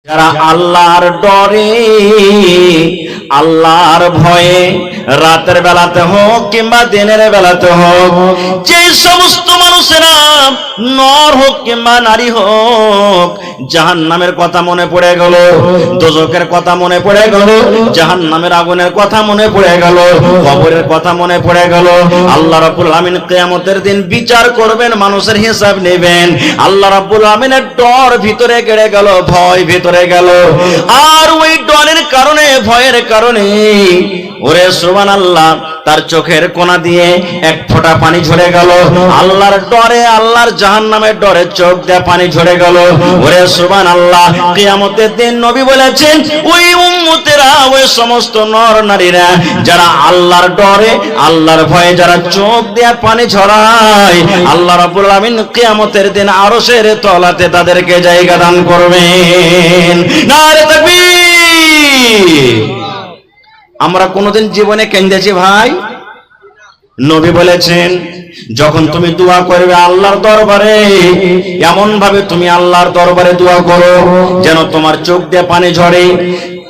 যারা আল্লাহর ডরে আল্লাহর ভয়ে রাতের বেলাতে হোক কিংবা দিনের বেলাতে হোক, যে সমস্ত মানুষেরা নর হোক কিংবা নারী হোক, জাহান্নামের কথা মনে পড়ে গেল, দোজখের কথা মনে পড়ে গেল, জাহান্নামের আগুনের কথা মনে পড়ে গেল, কবরের কথা মনে পড়ে গেল, আল্লাহ রাব্বুল আমিন কিয়ামতের দিন বিচার করবেন, মানুষের হিসাব নেবেন, আল্লাহ রাব্বুল আমিনের ডর ভিতরে গেড়ে গেল, ভয় ভিতরে গেল। আর ওই ডরের কারণে, ভয়ের কারণে ওরে সুবহানাল্লাহ, তার চোখের কোনা দিয়ে এক ফোঁটা পানি ঝরে গেল। আল্লাহর ডরে, আল্লাহর জাহান্নামের ডরে চোখ দিয়ে পানি ঝরে গেল। ওরে সুবহানাল্লাহ, কিয়ামতের দিন নবী বলেছেন, ওই উম্মতেরা, ওই সমস্ত নর নারীরা যারা আল্লাহর ডরে আল্লাহর ভয়ে যারা চোখ দিয়ে পানি ঝরায়, আল্লাহ রাব্বুল আমিন কিয়ামতের দিন আরশের তলাতে তাদেরকে জায়গা দান করবেন। নারে তাকবীর। আমরা কোনোদিন জীবনে কেঁদেছি ভাই? নবী বলেছেন, যখন তুমি দোয়া করবে আল্লাহর দরবারে, এমন ভাবে তুমি আল্লাহর দরবারে দোয়া করো যেন তোমার চোখ দিয়ে পানি ঝরে।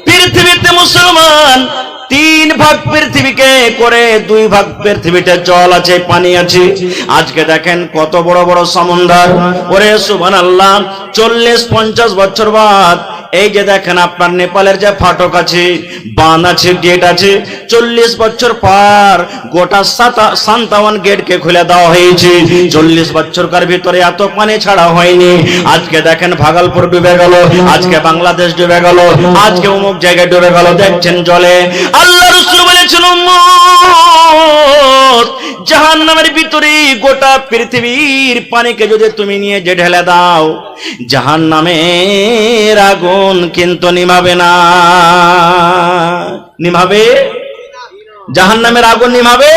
পৃথিবীতে মুসলমান 3 ভাগ পৃথিবীকে করে 2 ভাগ পৃথিবীতে জল আছে, পানি আছে। আজকে দেখেন কত বড় বড় সমুদ্র। ওরে সুবহানাল্লাহ, 40-50 বছর বাদ এই যে দেখেন আপনার নেপালের যে ফাটক আছে, বাঁধ আছে, গেট আছে, 40 বছর পর গোটা 57 গেটকে খুলে দেওয়া হয়েছে। 40 বছরকার ভিতরে এত পানি ছাড়া হয়নি। আজকে দেখেন ভাগলপুর ডুবে গেল, আজকে বাংলাদেশ ডুবে গেল, আজকে অমুক জায়গায় ডুবে গেল, দেখছেন জলে। আল্লাহ রাসূল বলেছেন, উম্মত, জাহান্নামের ভিতরে গোটা পৃথিবীর পানিকে যদি তুমি নিয়ে যে ঢেলে দাও, জাহান্নামের আগুন কিন্তু নিভাবে না। নিভাবে? জাহান্নামের আগুন নিভাবে?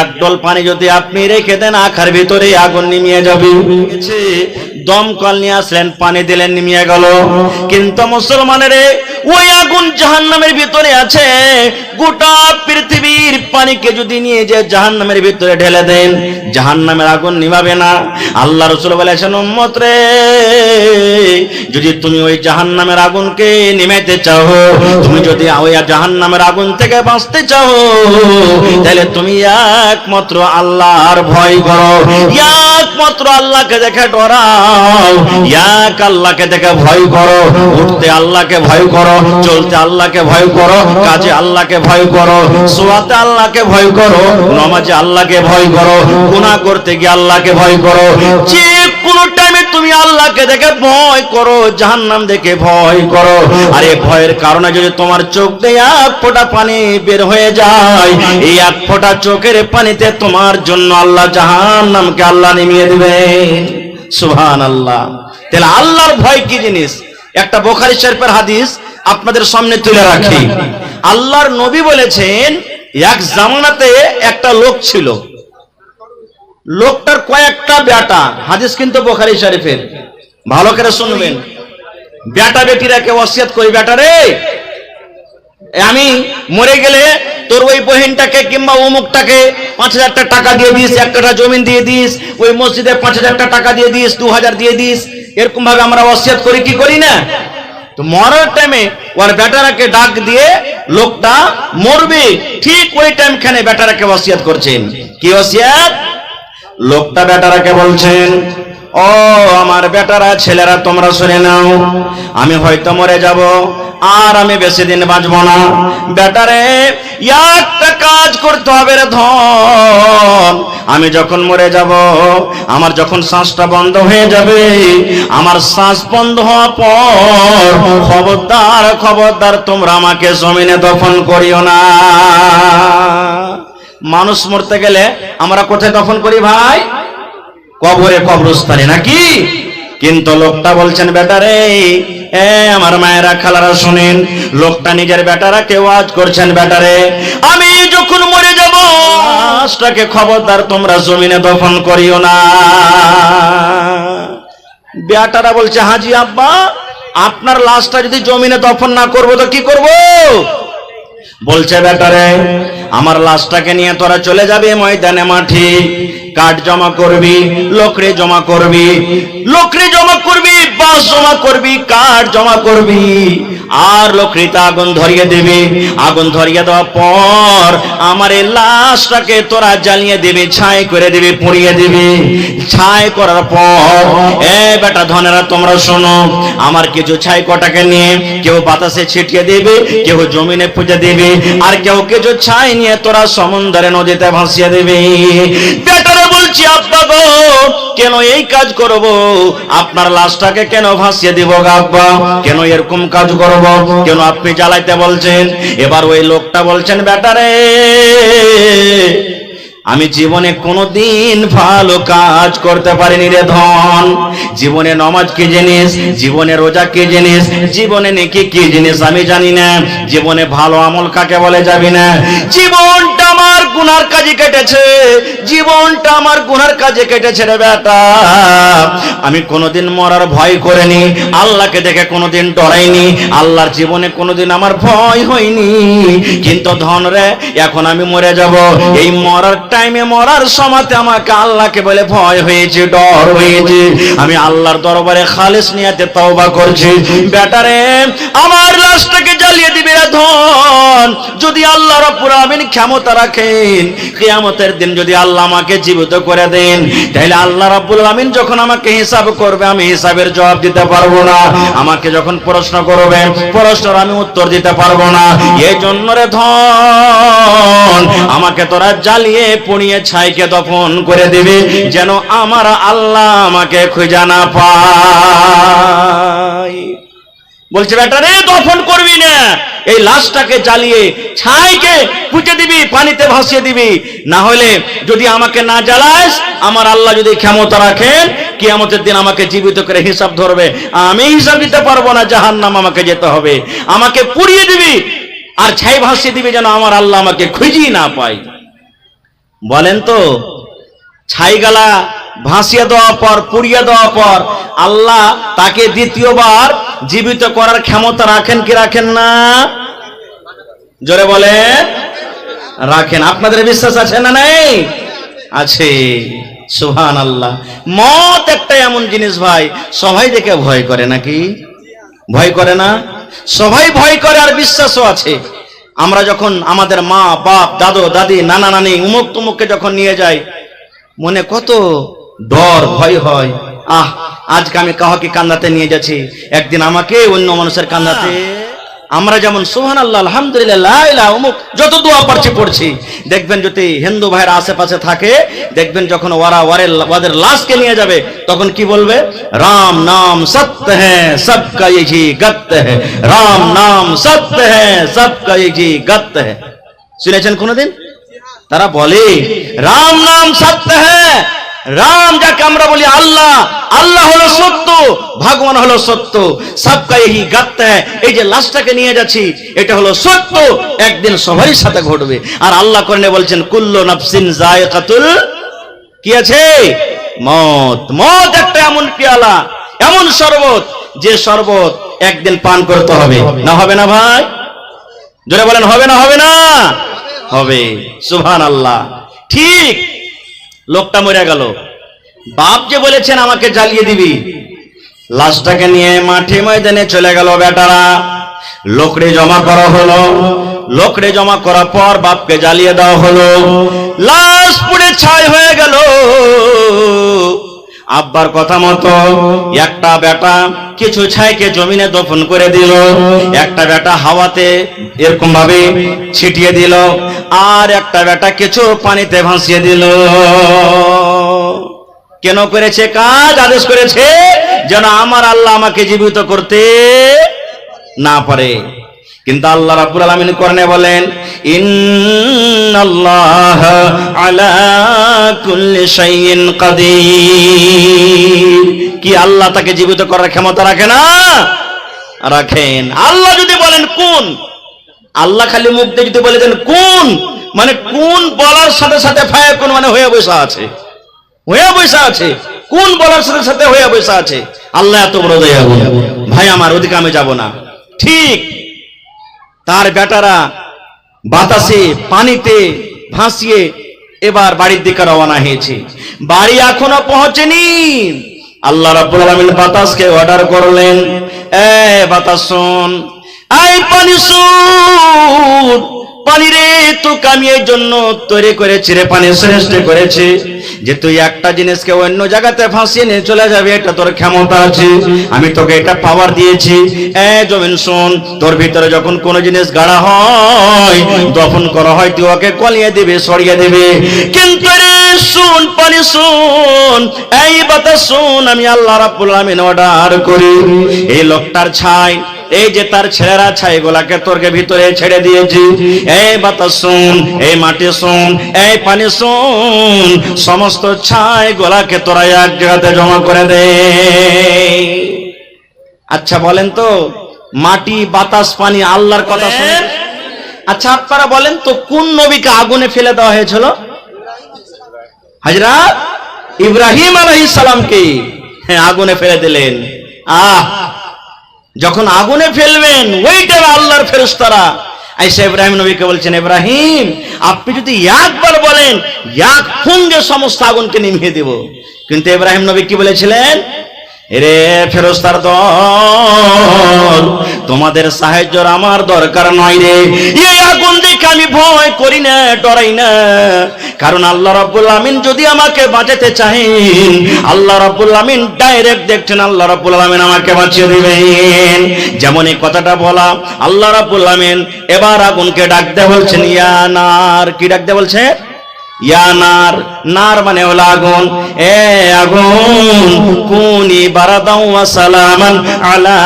এক ডল পানি যদি আপনি রেখে দেন, আখার ভিতরে আগুন নিমিয়ে যাবে। দমকল নিয়ে আসলেন, পানি দিলেন, নিমিয়ে গেল। কিন্তু মুসলমানের ওই আগুন জাহান্নামের ভিতরে আছে। গোটা পৃথিবীর পানিকে যদি নিয়ে যে জাহান্নামের ভিতরে ঢেলে দেন, জাহান্নামের আগুন নিভাবে না। আল্লাহ রাসূল বলেছেন, উম্মত রে, যদি তুমি ওই জাহান্নামের আগুনকে নিভাইতে চাও, তুমি যদি ওই জাহান্নামের আগুন থেকে বাঁচতে চাও, তাহলে তুমি একমাত্র আল্লাহর ভয় করো, একমাত্র আল্লাহকে দেখে ডরাও, এক আল্লাহকে দেখে ভয় করো। উঠতে আল্লাহকে ভয় করো, চলতে আল্লাহকে ভয় করো, কাজে আল্লাহকে ভয় করো, সোয়াতে আল্লাহকে ভয় করো, নামাজে আল্লাহকে ভয় করো, গুনাহ করতে গিয়ে আল্লাহকে ভয় করো। যে কোনো টাইমে তুমি আল্লাহকে দেখে ভয় করো, জাহান্নাম দেখে ভয় করো। আর এই ভয়ের কারণে যদি তোমার চোখ দিয়ে এক ফোঁটা পানি বের হয়ে যায়, এই এক ফোঁটা চোখের পানিতে তোমার জন্য আল্লাহ জাহান্নামকে আল্লাহ নিমিয়ে দিবেন। সুবহানাল্লাহ। তাহলে আল্লাহর ভয় কি জিনিস? একটা বুখারী শরীফের হাদিস আপনাদের সামনে তুলে রাখি। আল্লাহর নবী বলেছেন, এক জামানাতে একটা লোক ছিল, লোকটার কয়েকটা বেটা। হাদিস কিন্তু বুখারী শরীফের, ভালো করে শুনবেন। বেটা বেটিরাকে ওসিয়ত করি, বেটা রে, আমি মরে গেলে তোর ওই বহিনটাকে কিংবা অমুকটাকে 5000 টাকা দিয়ে দিস, 1 কাঠা জমি দিয়ে দিস, ওই মসজিদে 5000 টাকা দিয়ে দিস, 2000 দিয়ে দিস। এরকম ভাবে আমরা ওসিয়ত করি কি করি না? তো মরার টাইমে ওর বেটারাকে ডাক দিয়ে লোকটা মরবে, ঠিক ওই টাইম খানে বেটারাকে ওসিয়ত করছেন। কি ওসিয়ত? লোকটা বেটারাকে বলছেন, ও আমার বেটারা, ছেলেরা, তোমরা শুনে নাও, আমি হয়তো মরে যাব, আর আমি বেশি দিন বাঁচবো না। বেটারে, একটা কাজ করতে হবে রে ধন। আমি যখন মরে যাব, আমার যখন শ্বাসটা বন্ধ হয়ে যাবে, আমার শ্বাস বন্ধ হওয়ার পর খবরদার, খবরদার তোমরা আমাকে জমিনে দফন করিও না। মানুষ মরতে গেলে আমরা কোথায় দফন করি ভাই? কবরে, কবরস্থানে, নাকি? কিন্তু লোকটা বলছেন, বেটারে, আমার মায়েরা, খালারা শুনেন, লোকটা নিজের বেটারাকে ওয়াজ করছেন, বেটারে, আমি যখন মরে যাব, লাশটাকে খবরদার তোমরা জমিনে দফন করিও না। বেটারা বলছে, হাজি আব্বা, আপনার লাশটা যদি জমিনে দফন না করবো তো কি করব? বলছে, বেটারে, আমার লাশটাকে নিয়ে তোরা চলে যাবে ময়দানে, মাঠে কাঠ জমা করবি, লকড়ি জমা করবি, লকড়ি জমা করবি, বাঁশ জমা করবি, কাঠ জমা করবি, আর লকড়িতে আগুন ধরিয়ে দেবে। আগুন ধরিয়ে দেওয়ার পর আমার এই লাশটাকে তোরা জ্বালিয়ে দেবে, ছাই করে দেবে, পুড়িয়ে দেবে। ছাই করার পর এ বেটা ধনেরা তোমরা শোনো, আমার কিছু ছাই কটাকে নিয়ে কেউ বাতাসে ছিটিয়ে দেবে, কেউ জমিনে পুঁতে দেবে, আর কেউ কিছু ছাই নিয়ে তোরা সমুদ্রে নদীতে ভাসিয়ে দেবে। বেটারা বলছি আব্বা গো কেন এই কাজ করব? আপনার লাশটাকে কেন ভাসিয়ে দিব গো আব্বা? কেন এরকম কাজ করব? কেন আপনি জ্বালাইতে বলছেন? এবার ওই লোকটা বলছেন, বেটারে আমি জীবনে কোনোদিন ভালো কাজ করতে পারিনি রে ধন। জীবনে নামাজ কি জিনিস, জীবনে রোজা কি জিনিস, জীবনে নেকি কি জিনিস আমি জানি না, জীবনে ভালো আমল কাকে বলে যাবি না। জীবনটা আমার গুনার কাজে কেটেছে, জীবনটা আমার গুনার কাজে কেটেছে রে বেটা। আমি কোনোদিন মরার ভয় করিনি, আল্লাহকে দেখে কোনোদিন ডরাইনি, আল্লাহর জীবনে কোনোদিন আমার ভয় হয়নি। কিন্তু ধন রে এখন আমি মরে যাব, এই মরার টাইমে মরার সময়তে আমাকে আল্লাহকে বলে ভয় হয়েছে, ডর হয়েছে। আমি আল্লাহর দরবারে খালিস নিয়াতে তওবা করছি। বেটারে আমার লাশটাকে জ্বালিয়ে দিবে রে ধন। যদি আল্লাহ রাব্বুল আমিন ক্ষমতা রাখেন, কিয়ামতের দিন যদি আল্লাহ আমাকে জীবিত করে দেন, তাহলে আল্লাহ রাব্বুল আমিন যখন আমাকে হিসাব করবে আমি হিসাবের জবাব দিতে পারবো না। আমাকে যখন প্রশ্ন করবে প্রশ্নের আমি উত্তর দিতে পারবো না। এই জন্য রে ধন আমাকে তোরা জ্বালিয়ে পুড়িয়ে ছাইকে দফন করে দিবে, যেন আমার আল্লাহ আমাকে খুঁজে না পায়। বলছে বেটারে দফন করবি না, এই লাশটাকে জ্বালিয়ে ছাইকে পুঁতে দিবি, পানিতে ভাসিয়ে দিবি। না হলে যদি আমাকে না জ্বালাস, আমার আল্লাহ যদি ক্ষমতা রাখেন কিয়ামতের দিন আমাকে জীবিত করে হিসাব ধরবে, আমি হিসাব দিতে পারবো না, জাহান্নাম আমাকে যেতে হবে। আমাকে পুড়িয়ে দিবি আর ছাই ভাসিয়ে দিবি, যেন আমার আল্লাহ আমাকে খুঁজেই না পায়। বলেন তো ছাইগালা ভাসিয়ে দেওয়ার পর, পুড়িয়ে দেওয়ার পর আল্লাহ তাকে দ্বিতীয়বার জীবিত করার ক্ষমতা রাখেন কি রাখেন না? জোরে বলে রাখেন। আপনাদের বিশ্বাস আছে না নাই? আছে। সুবহানাল্লাহ। মত একটা এমন জিনিস ভাই, সবাই দেখে ভয় করে নাকি? ভয় করে না? সবাই ভয় করে, আর বিশ্বাসও আছে। আমরা যখন আমাদের মা বাপ দাদু দাদি নানা নানি উমুক তুমুককে যখন নিয়ে যাই, মনে কত ডর ভয় হয়। আজকে আমি কাউকে কান্দাতে নিয়ে যাচ্ছি, একদিন আমাকে অন্য মানুষের কান্দাতে। আমরা যেমন সুবহানাল্লাহ আলহামদুলিল্লাহ লা ইলাহা উমুক যত দোয়া পারছি পড়ছি, দেখবেন যদি হিন্দু ভাইরা আশেপাশে থাকে, দেখবেন যখন ওদের লাশকে নিয়ে যাবে তখন কি বলবে? রাম নাম সত্য হ্যাঁ সবকা ইহি গত হ্যাঁ, রাম নাম সত্য হ্যাঁ সবকা ইহি গত হ্যাঁ। শুনেছেন কোনদিন? তারা বলে রাম নাম সত্য হ্যাঁ। রাম যাকে আমরা বলি আল্লাহ, আল্লাহ হলো সত্য, ভগবান হলো সত্য, সবকা ইহি গত হ্যাঁ। এই যে লাশটাকে নিয়ে যাচ্ছি এটা হলো সত্য, একদিন সবারই সাথে ঘটবে। আর আল্লাহ কোরআনে বলছেন কুল্লু নাফসিন যায়কাতুল কি আছে? মত। মত একটা এমন পেয়ালা, এমন শরবত, যে শরবত একদিন পান করতে হবে। না হবে না ভাই? জোরে বলেন হবে না? হবে না? হবে। সুবহানাল্লাহ। ঠিক লোকটা মরে গেল, বাপ যে বলেছেন আমাকে জ্বালিয়ে দিবি, লাশটাকে নিয়ে মাঠে ময়দানে চলে গেল বেটারা। লোকড়ে জমা করা হলো, লোকড়ে জমা করার পর বাপকে জ্বালিয়ে দেওয়া হলো, লাশ পুড়ে ছাই হয়ে গেল। আব্বার কথা মতো একটা বেটা কিছু ছাইকে জমিনে দফন করে দিল, একটা বেটা হাওয়াতে এরকম ভাবে ছিটিয়ে দিল, আর একটা বেটা কিছু পানিতে ভাসিয়ে দিল। কেন করেছে কাজ? আদেশ করেছে যেন আমার আল্লাহ আমাকে জীবিত করতে না পারে। কিন্তু আল্লাহ রাব্বুল আলামিন কোরআনে বলেন ইন্নাল্লাহা আলা কুল্লি শাইইন কাদির। কি আল্লাহ তাকে জীবিত করার ক্ষমতা রাখে না? রাখেন। আল্লাহ যদি বলেন কোন, আল্লাহ খালি মুখ দিয়ে যদি বলে দেন কোন, মানে কোন বলার সাথে সাথে ফায়াকুন মানে হয়ে বসা আছে, হয়ে বসা আছে। কোন বলার সাথে সাথে হয়ে বসা আছে। আল্লাহ এত বড় দয়ালু ভাই, আমার ওদিকে আমি যাব না। ঠিক তার বেটারা বাতাসে পানিতে ভাসিয়ে এবার বাড়ির দিকে রওনা হয়েছে। বাড়ি এখনো পৌঁছেনি, আল্লাহ রাব্বুল আলামিন বাতাসকে অর্ডার করলেন, এ বাতাস শোন, এই পানি শোন, পানি রে তোকে আমি এই জন্য তৈরি করেছি রে, পানি সৃষ্টি করেছি যে তুই একটা জিনিসকে অন্য জায়গাতে ভাসিয়ে নিয়ে চলে যাবে, এটা তোর ক্ষমতা আছে, আমি তোকে এটা পাওয়ার দিয়েছি। এ জমিন শোন, তোর ভিতরে যখন কোনো জিনিস গাড়া হয়, দফন করা হয়, তুই ওকে কলিয়ে দিবে, সরিয়ে দিবে। কিন্তু রে শোন, পানি শোন, এই বাতাস শোন, আমি আল্লাহ রাব্বুল আলামিন অর্ডার করি এই লোকটার ছাই, এই যে তার ছেলেরা ছাইগুলাকে তোরকে ভিতরে ছেড়ে দিয়েছি, এই বাতাস শোন, এই মাটি শোন, এই পানি শোন, সমস্ত ছাইগুলাকে তোরা এক জায়গাতে জমা করে দে। আচ্ছা বলেন তো, মাটি, বাতাস, পানি আল্লাহর কথা শুনে? আচ্ছা আপনারা বলেন তো, কোন নবীকে আগুনে ফেলে দেওয়া হয়েছিল? হযরত ইব্রাহিম আলাইহিস সালামকে আগুনে ফেলে দিলেন। যখন আগুনে ফেলবেন, ওইটা আল্লাহর ফেরেশতারা আইসা ইব্রাহিম নবীকে বলছেন, ইব্রাহিম আপনি যদি একবার বলেন, এক ফুঙ্গে সমস্ত আগুনকে নিভিয়ে দেব। কিন্তু ইব্রাহিম নবী কি বলেছিলেন? রে ফেরেশতার দল, তোমাদের সাহায্যের আমার দরকার নয় রে, এই আগুন দেখে আমি ভয় করি না, ডরাই না, কারণ আল্লাহ রাব্বুল আমিন যদি আমাকে বাঁচাতে চাহেন, আল্লাহ রাব্বুল আমিন ডাইরেক্ট দেখছেন, আল্লাহ রাব্বুল আমিন আমাকে বাঁচিয়ে দিবেন। যেমন এই কথাটা বলা, আল্লাহ রাব্বুল আমিন এবার আগুনকে ডাক দিয়ে বলছেন, ইয়া নার, কি ডাক দিয়ে বলছে? ইয়া নার, নার মানে হলো আগুন, এ আগুন কুনি বারাদাও ওয়া সালামান আলা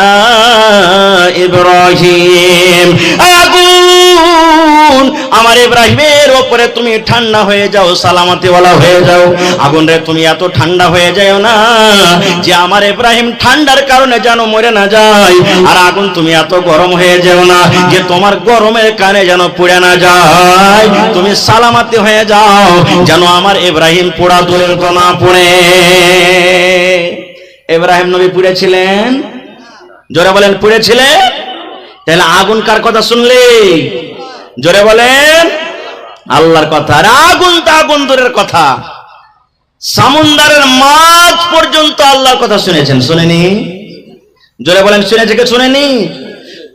ইব্রাহিম, আগুন আমার ইব্রাহিমের উপরে তুমি ঠান্ডা হয়ে যাও, সালামতিওয়ালা হয়ে যাও। আগুন রে তুমি এত ঠান্ডা হয়ে যাও না যে আমার ইব্রাহিম ঠান্ডার কারণে যেন মরে না যায়, আর আগুন তুমি এত গরম হয়ে যাও না যে তোমার গরমের কারণে যেন পুড়ে না যায়। তুমি সালামতি হয়ে যাও যেন আমার ইব্রাহিম পোড়া দূরের তো না পড়ে। ইব্রাহিম নবী পুড়েছিলেন, জোরে বলেন পুড়েছিলেন। তাহলে আগুন কার কথা শুনলে? জোরে বলেন আল্লাহর কথা। আর আগুন তো আগুন দূরের কথা, সমুদ্রের মাছ পর্যন্ত আল্লাহর কথা শুনেছেন, শুনেনি? জোরে বলেন শুনেছে কে শুনেনি?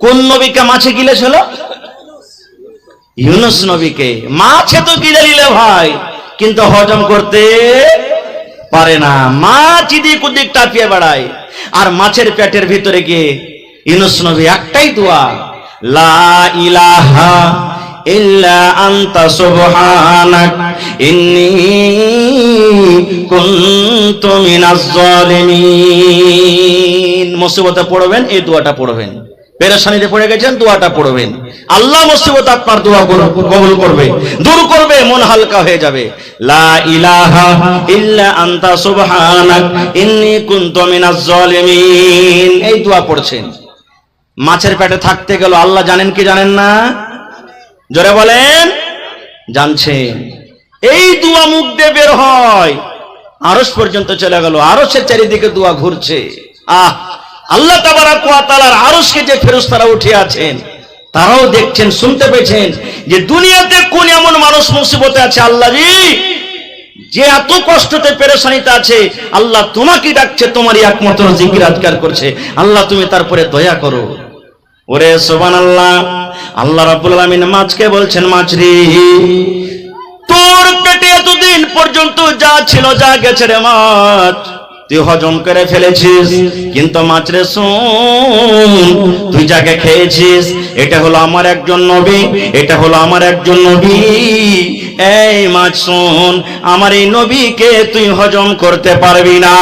কোন নবীকে মাছে গিলেছিল? ইউনূস নবীকে। মাছে তো গিলে নিলে ভাই, কিন্তু হজম করতে পারে না, মাছ এদিক ওদিক টাপিয়ে বেড়ায়। আর মাছের পেটের ভিতরে গিয়ে ইউনূস নবী একটাই দোয়া, লা ইলাহা ইল্লা আনতা সুবহানাক ইন্নী কুনতু মিনাজ জালিমিন। মুসিবতে পড়বেন এই দোয়াটা পড়বেন, পেরেশানিতে পড়ে গেছেন দোয়াটা পড়বেন, আল্লাহ মুসিবত আপনার দোয়া কবুল করবে, দূর করবে, মন হালকা হয়ে যাবে। লা ইলাহা ইল্লা আনতা সুবহানাক ইন্নী কুনতু মিনাজ জালিমিন, এই দোয়া পড়ছেন। মাছের পেটে থাকতে গেল, আল্লাহ জানেন কি জানেন না? জোরে বলেন জানছেন। এই দোয়া মুখ দিয়ে বের হয়, আরশ পর্যন্ত চলে গেল, আরশের চারিদিকে দোয়া ঘুরছে। আল্লাহ তাবারক ওয়া তাআলার আরশকে যে ফেরেশতারা উঠে আছেন, তারাও দেখছেন, শুনতে পেয়েছেন যে দুনিয়াতে কোন এমন মানুষ মুসিবতে আছে, আল্লাহ জি, যে এত কষ্টতে পেরেশানিতে আছে, আল্লাহ তোমাকে ডাকছে, তোমারই একমাত্র জিকির আজকার করছে, আল্লাহ তুমি তারপরে দয়া করো। ওরে সুবহানাল্লাহ। আল্লাহ রাব্বুল আলামিন মাছকে বলছেন, মাছ রে তোর পেটে এতদিন পর্যন্ত যা ছিল, যা গেছে রে মাছ, তুই হজম করে ফেলেছিস, কিন্তু মাছ রে শোন, তুই যাকে খেয়েছিস এটা হলো আমার একজন নবী, এটা হলো আমার একজন নবী। এই মাছ শোন, আমার এই নবীকে তুই হজম করতে পারবি না।